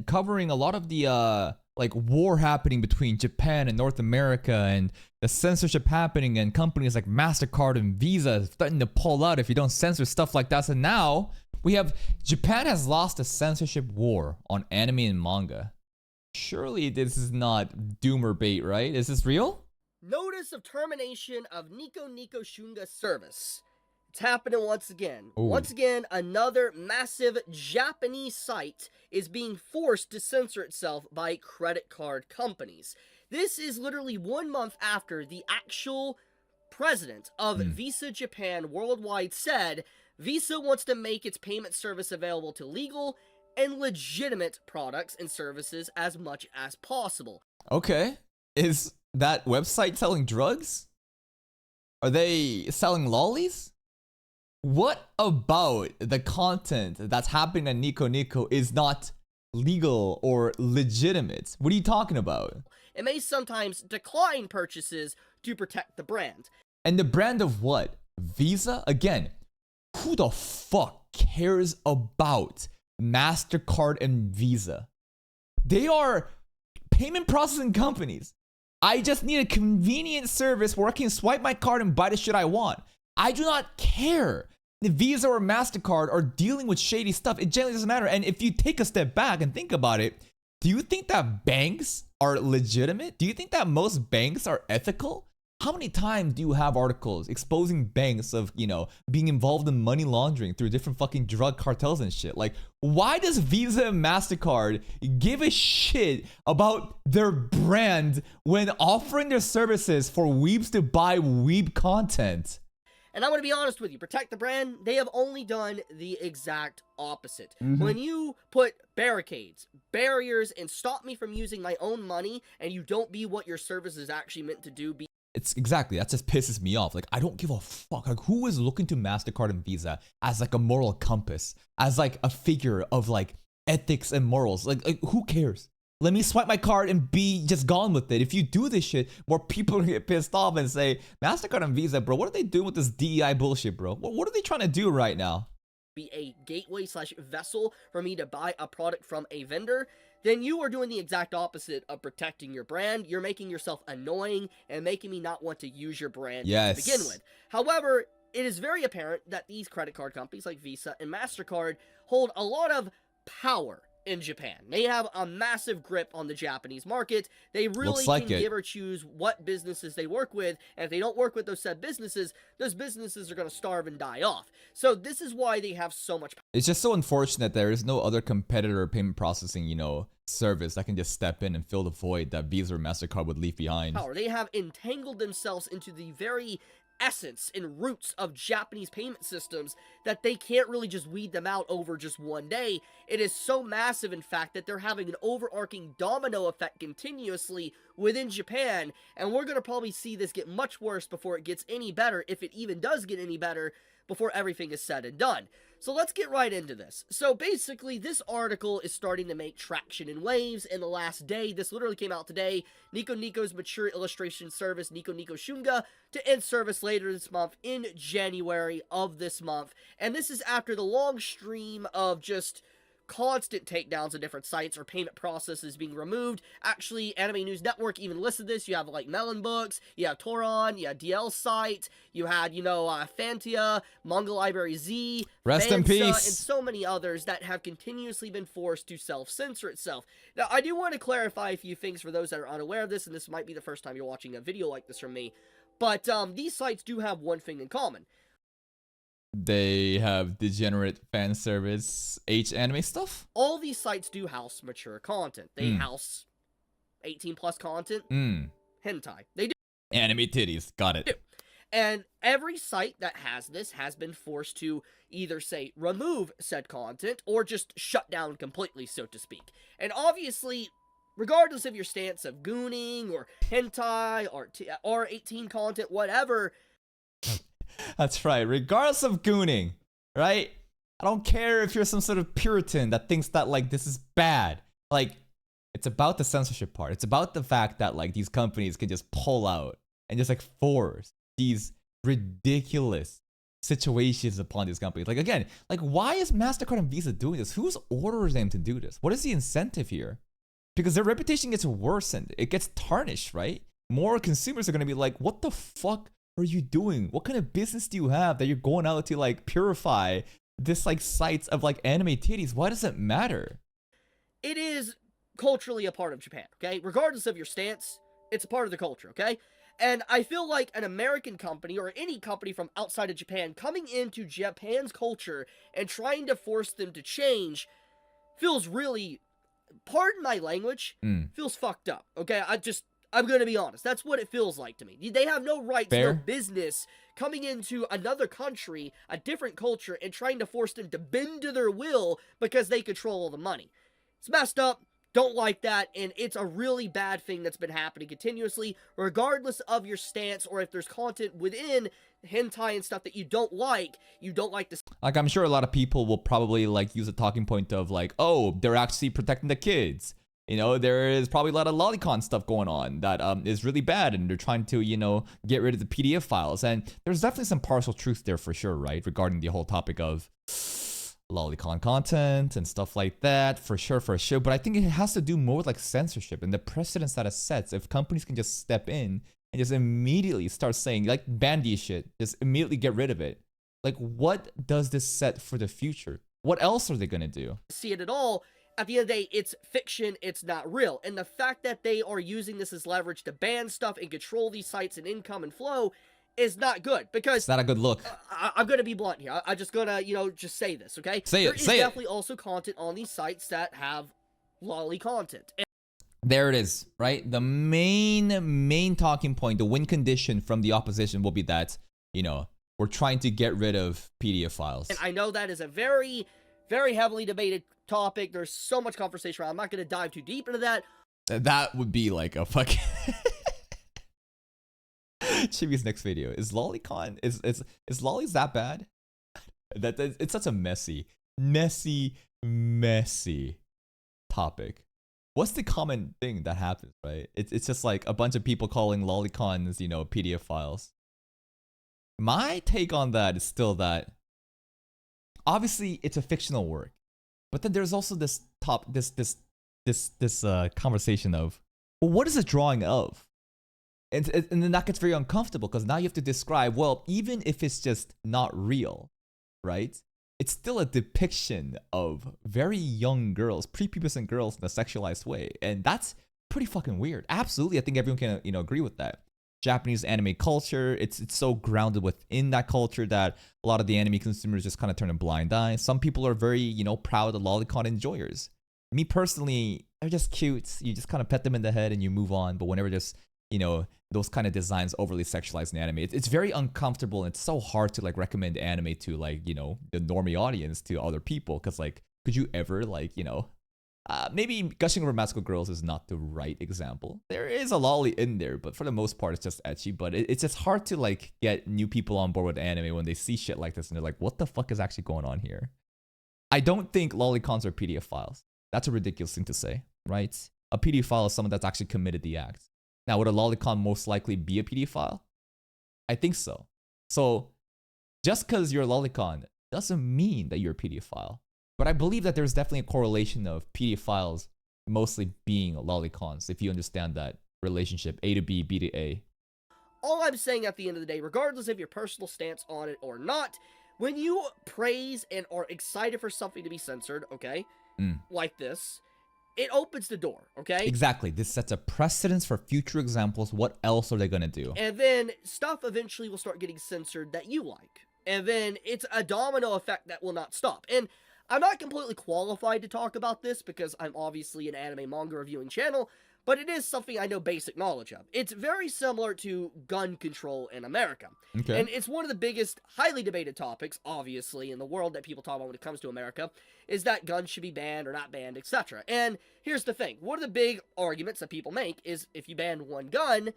covering a lot of the like war happening between Japan and North America, and the censorship happening, and companies like MasterCard and Visa threatening to pull out if you don't censor stuff like that. So now we have Japan has lost a censorship war on anime and manga. Surely this is not doom or bait, right? Is this real? Notice of termination of Nico Nico Shunga service. It's happening once again. Ooh. Once again, another massive Japanese site is being forced to censor itself by credit card companies. This is literally 1 month after the actual president of Visa Japan Worldwide said Visa wants to make its payment service available to legal and legitimate products and services as much as possible. Okay. Is that website selling drugs? Are they selling lollies? What about the content that's happening at Nico Nico is not legal or legitimate? What are you talking about? It may sometimes decline purchases to protect the brand. And the brand of what? Visa? Again, who the fuck cares about MasterCard and Visa? They are payment processing companies. I just need a convenient service where I can swipe my card and buy the shit I want. I do not care if Visa or MasterCard are dealing with shady stuff. It generally doesn't matter. And if you take a step back and think about it, do you think that banks are legitimate? Do you think that most banks are ethical? How many times do you have articles exposing banks of, you know, being involved in money laundering through different fucking drug cartels and shit? Like, why does Visa and MasterCard give a shit about their brand when offering their services for weebs to buy weeb content? And I'm going to be honest with you, protect the brand, they have only done the exact opposite. When you put barricades, barriers, and stop me from using my own money, and you don't be what your service is actually meant to do, It's exactly, that just pisses me off. Like, I don't give a fuck. Like, who is looking to MasterCard and Visa as like a moral compass, as like a figure of like ethics and morals? Like who cares? Let me swipe my card and be just gone with it. If you do this shit, more people get pissed off and say, MasterCard and Visa, bro, what are they doing with this DEI bullshit, bro? What are they trying to do right now? Be a gateway / vessel for me to buy a product from a vendor, then you are doing the exact opposite of protecting your brand. You're making yourself annoying and making me not want to use your brand to begin with. However, it is very apparent that these credit card companies like Visa and MasterCard hold a lot of power in Japan. They have a massive grip on the Japanese market. They really can give or choose what businesses they work with, and if they don't work with those said businesses, those businesses are going to starve and die off. So this is why they have so much power. It's just so unfortunate there is no other competitor payment processing, you know, service that can just step in and fill the void that Visa or MasterCard would leave behind. They have entangled themselves into the very essence and roots of Japanese payment systems that they can't really just weed them out over just one day. It is so massive, in fact, that they're having an overarching domino effect continuously within Japan, and we're going to probably see this get much worse before it gets any better, if it even does get any better, before everything is said and done. So let's get right into this. So basically, this article is starting to make traction in waves in the last day. This literally came out today. Nico Nico's mature illustration service, Nico Nico Shunga, to end service later this month in January of this month. And this is after the long stream of just constant takedowns of different sites or payment processes being removed. Actually, Anime News Network even listed this. You have like Melon Books, you have Toron, you have DL Site, you had, you know, Fantia, Manga Library Z, Rest in peace, and so many others that have continuously been forced to self-censor itself. Now, I do want to clarify a few things for those that are unaware of this, and this might be the first time you're watching a video like this from me, but these sites do have one thing in common. They have degenerate fan service anime stuff? All these sites do house mature content. They house 18 plus content. Hentai. They do. Anime titties. Got it. And every site that has this has been forced to either, say, remove said content or just shut down completely, so to speak. And obviously, regardless of your stance of gooning or hentai or R18 content, whatever. That's right. Regardless of gooning, right? I don't care if you're some sort of Puritan that thinks that, like, this is bad. Like, it's about the censorship part. It's about the fact that, like, these companies can just pull out and just, like, force these ridiculous situations upon these companies. Like, again, like, why is MasterCard and Visa doing this? Who's ordering them to do this? What is the incentive here? Because their reputation gets worsened. It gets tarnished, right? More consumers are going to be like, what the fuck are you doing? What kind of business do you have that you're going out to like purify this like sites of like anime titties? Why does it matter? It is culturally a part of Japan, okay? Regardless of your stance, it's a part of the culture, okay? And I feel like an American company or any company from outside of Japan coming into Japan's culture and trying to force them to change feels really, pardon my language, feels fucked up, okay? I'm gonna be honest. That's what it feels like to me. They have no rights, no business coming into another country, a different culture, and trying to force them to bend to their will because they control all the money. It's messed up. Don't like that, and it's a really bad thing that's been happening continuously, regardless of your stance or if there's content within hentai and stuff that you don't like this. Like, I'm sure a lot of people will probably like use a talking point of like, oh, they're actually protecting the kids. You know, there is probably a lot of lolicon stuff going on that is really bad, and they're trying to, you know, get rid of the PDF files. And there's definitely some partial truth there for sure, right? Regarding the whole topic of lolicon content and stuff like that, for sure. But I think it has to do more with like censorship and the precedence that it sets. If companies can just step in and just immediately start saying, like, ban these shit, just immediately get rid of it. Like, what does this set for the future? What else are they gonna do? See it at all. At the end of the day, it's fiction, it's not real. And the fact that they are using this as leverage to ban stuff and control these sites and income and flow is not good, because it's not a good look. I'm gonna be blunt here. I'm just gonna, just say this, okay? There is definitely also content on these sites that have lolly content. There it is, right? The main talking point, the win condition from the opposition will be that, we're trying to get rid of PDF files. And I know that is a very, very heavily debated topic. There's so much conversation around. I'm not gonna dive too deep into that. That would be like a fucking Chibi's next video. Is lolicon is lollies that bad? That it's such a messy topic. What's the common thing that happens, right? It's just like a bunch of people calling lolicons, PDF files. My take on that is still that obviously it's a fictional work, but then there's also this conversation of, well, what is it drawing of? And then that gets very uncomfortable, because now you have to describe, well, even if it's just not real, right? It's still a depiction of very young girls, prepubescent girls in a sexualized way. And that's pretty fucking weird. Absolutely, I think everyone can, agree with that. Japanese anime culture, it's so grounded within that culture that a lot of the anime consumers just kind of turn a blind eye. Some people are very, proud of lolicon enjoyers. Me personally, they're just cute. You just kind of pet them in the head and you move on. But whenever there's, those kind of designs overly sexualized in anime, it's very uncomfortable, and it's so hard to like recommend anime to like, the normie audience to other people, because like, could you ever like, maybe gushing over magical girls is not the right example. There is a lolly in there, but for the most part, it's just ecchi. But it's just hard to like get new people on board with anime when they see shit like this and they're like, what the fuck is actually going on here? I don't think lolicons are PDF files. That's a ridiculous thing to say, right? A PDF file is someone that's actually committed the act. Now, would a lolicon most likely be a PDF file? I think so. So just because you're a lolicon doesn't mean that you're a PDF file. But I believe that there's definitely a correlation of PDF files mostly being lolicons, if you understand that relationship, A to B, B to A. All I'm saying at the end of the day, regardless of your personal stance on it or not, when you praise and are excited for something to be censored, okay, like this, it opens the door, okay? Exactly. This sets a precedence for future examples. What else are they going to do? And then stuff eventually will start getting censored that you like. And then it's a domino effect that will not stop. And I'm not completely qualified to talk about this because I'm obviously an anime manga reviewing channel, but it is something I know basic knowledge of. It's very similar to gun control in America. Okay. And it's one of the biggest, highly debated topics, obviously, in the world that people talk about when it comes to America, is that guns should be banned or not banned, etc. And here's the thing. One of the big arguments that people make is if you ban one gun,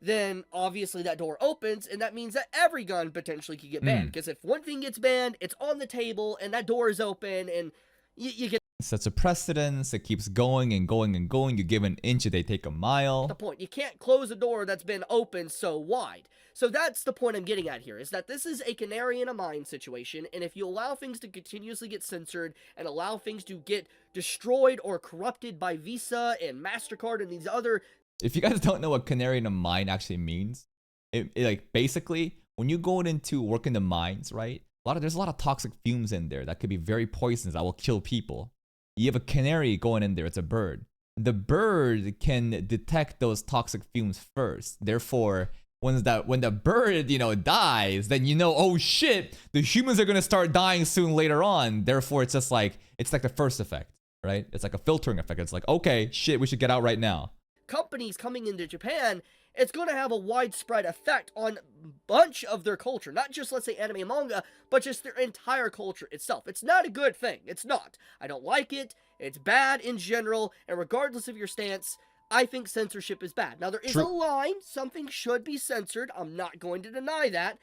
then obviously that door opens, and that means that every gun potentially could get banned. Because if one thing gets banned, it's on the table, and that door is open, and you get... sets a precedence. It keeps going and going and going. You give an inch, they take a mile. The point. You can't close a door that's been open so wide. So that's the point I'm getting at here, is that this is a canary in a mine situation, and if you allow things to continuously get censored and allow things to get destroyed or corrupted by Visa and MasterCard and these other... If you guys don't know what canary in a mine actually means, it like basically when you go into work in the mines, right? There's a lot of toxic fumes in there that could be very poisonous, that will kill people. You have a canary going in there, it's a bird. The bird can detect those toxic fumes first. Therefore, when the bird, dies, then oh shit, the humans are gonna start dying soon later on. Therefore, it's like the first effect, right? It's like a filtering effect. It's like, okay, shit, we should get out right now. Companies coming into Japan, it's going to have a widespread effect on a bunch of their culture. Not just, let's say, anime and manga, but just their entire culture itself. It's not a good thing. It's not. I don't like it. It's bad in general. And regardless of your stance, I think censorship is bad. Now, there is a line. Something should be censored. I'm not going to deny that.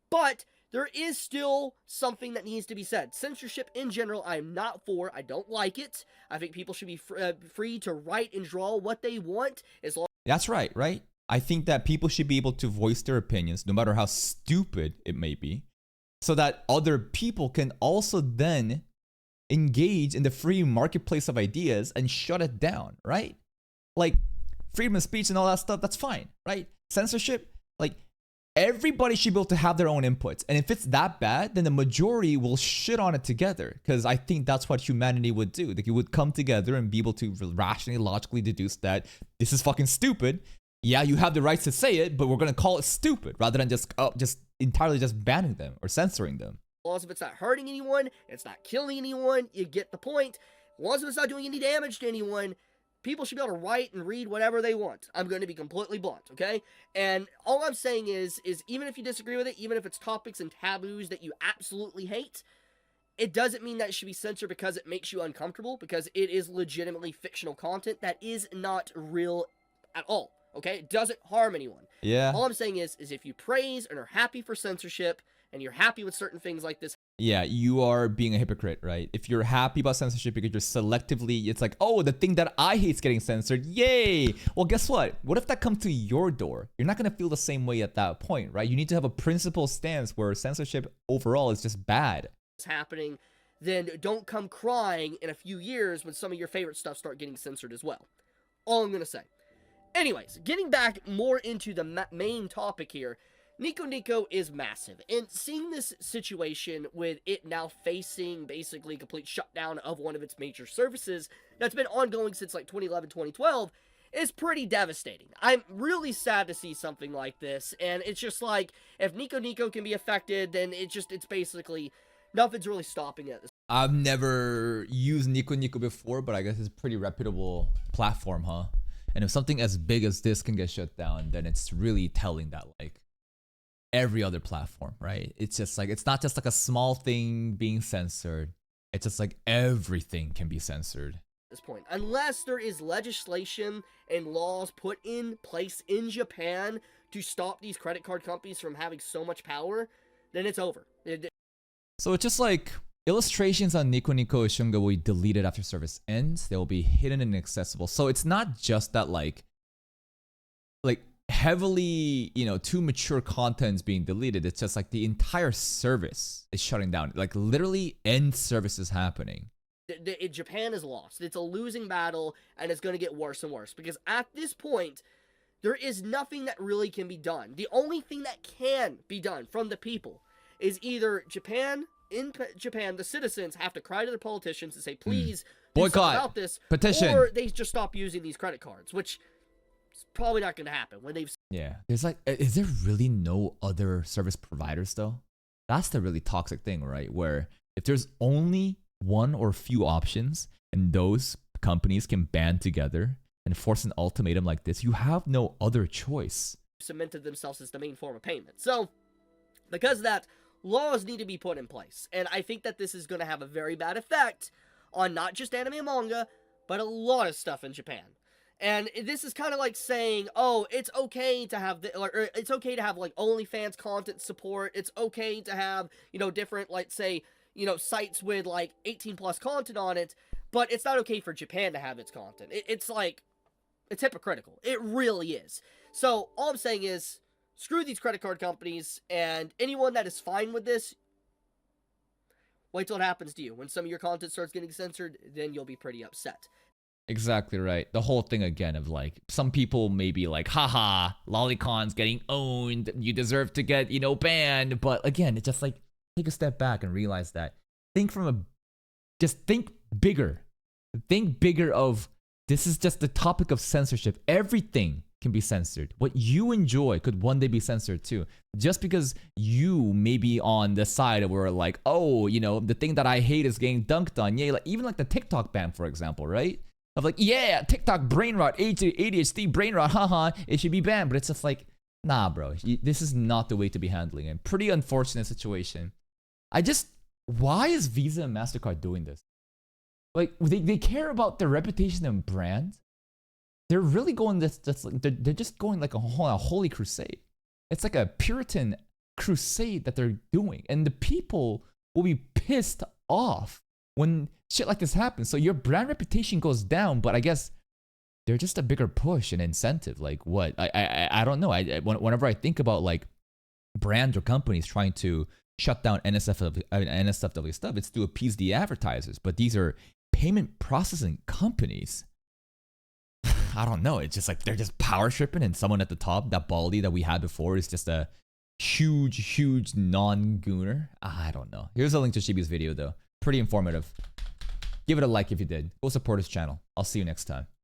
But there is still something that needs to be said. Censorship in general, I'm not for. I don't like it. I think people should be free to write and draw what they want. As long. That's right? I think that people should be able to voice their opinions, no matter how stupid it may be, so that other people can also then engage in the free marketplace of ideas and shut it down, right? Like freedom of speech and all that stuff, that's fine, right? Censorship, like everybody should be able to have their own inputs. And if it's that bad, then the majority will shit on it together, because I think that's what humanity would do. Like, you would come together and be able to rationally, logically deduce that this is fucking stupid. Yeah, you have the rights to say it, but we're going to call it stupid rather than just entirely banning them or censoring them. As long as it's not hurting anyone, it's not killing anyone, you get the point. As long as it's not doing any damage to anyone, people should be able to write and read whatever they want. I'm going to be completely blunt, okay? And all I'm saying is even if you disagree with it, even if it's topics and taboos that you absolutely hate, it doesn't mean that it should be censored because it makes you uncomfortable, because it is legitimately fictional content that is not real at all. Okay, it doesn't harm anyone. Yeah. All I'm saying is if you praise and are happy for censorship, and you're happy with certain things like this. Yeah, you are being a hypocrite, right? If you're happy about censorship because you're selectively, it's like, oh, the thing that I hate is getting censored, yay! Well, guess what? What if that comes to your door? You're not gonna feel the same way at that point, right? You need to have a principled stance where censorship overall is just bad. It's happening, then don't come crying in a few years when some of your favorite stuff start getting censored as well. All I'm gonna say. Anyways, getting back more into the main topic here, Nico Nico is massive, and seeing this situation with it now facing basically complete shutdown of one of its major services that's been ongoing since like 2011, 2012 is pretty devastating. I'm really sad to see something like this, and it's just like, if Nico Nico can be affected, then it's basically, nothing's really stopping it. I've never used Nico Nico before, but I guess it's a pretty reputable platform, huh? And if something as big as this can get shut down, then it's really telling that, like, every other platform, right? It's just like, it's not just like a small thing being censored. It's just like everything can be censored. This point, unless there is legislation and laws put in place in Japan to stop these credit card companies from having so much power, then it's over. So it's just like, illustrations on Nico Nico Shunga will be deleted after service ends. They will be hidden and inaccessible. So it's not just that like heavily, too mature content is being deleted. It's just like the entire service is shutting down. Like literally end service is happening. Japan is lost. It's a losing battle, and it's going to get worse and worse, because at this point, there is nothing that really can be done. The only thing that can be done from the people is either in Japan, the citizens have to cry to their politicians and say, please do something about this, petition, or they just stop using these credit cards, which is probably not going to happen when they've... Yeah, there's like, is there really no other service providers though? That's the really toxic thing, right? Where if there's only one or few options and those companies can band together and force an ultimatum like this, you have no other choice. Cemented themselves as the main form of payment. So, because of that, laws need to be put in place, and I think that this is going to have a very bad effect on not just anime and manga, but a lot of stuff in Japan. And this is kind of like saying, oh, it's okay to have it's okay to have like OnlyFans content support. It's okay to have, different, like, say, sites with like 18+ content on it. but it's not okay for Japan to have its content. It's like, it's hypocritical. It really is. So all I'm saying is, screw these credit card companies, and anyone that is fine with this, wait till it happens to you. When some of your content starts getting censored, then you'll be pretty upset. Exactly right. The whole thing again of like, some people may be like, haha, Lollicon's getting owned, you deserve to get, you know, banned. But again, it's just like, take a step back and realize that. Just think bigger. Think bigger of, this is just the topic of censorship. Everything can be censored. What you enjoy could one day be censored too. Just because you may be on the side where like, oh, you know, the thing that I hate is getting dunked on. Yeah, like even like the TikTok ban, for example, right? Of like, yeah, TikTok brain rot, ADHD brain rot, haha, it should be banned. But it's just like, nah, bro, this is not the way to be handling it. Pretty unfortunate situation. Why is Visa and MasterCard doing this? Like, they care about their reputation and brand. They're really going they're just going like a holy crusade. It's like a Puritan crusade that they're doing. And the people will be pissed off when shit like this happens. So your brand reputation goes down, but I guess they're just a bigger push and incentive. Like what? I don't know. Whenever I think about like brands or companies trying to shut down NSFW stuff, it's to appease the advertisers. But these are payment processing companies. I don't know. It's just like they're just power tripping, and someone at the top, that Baldy that we had before, is just a huge non-gooner. I don't know. Here's a link to Chibi's video though. Pretty informative. Give it a like if you did. Go support his channel. I'll see you next time.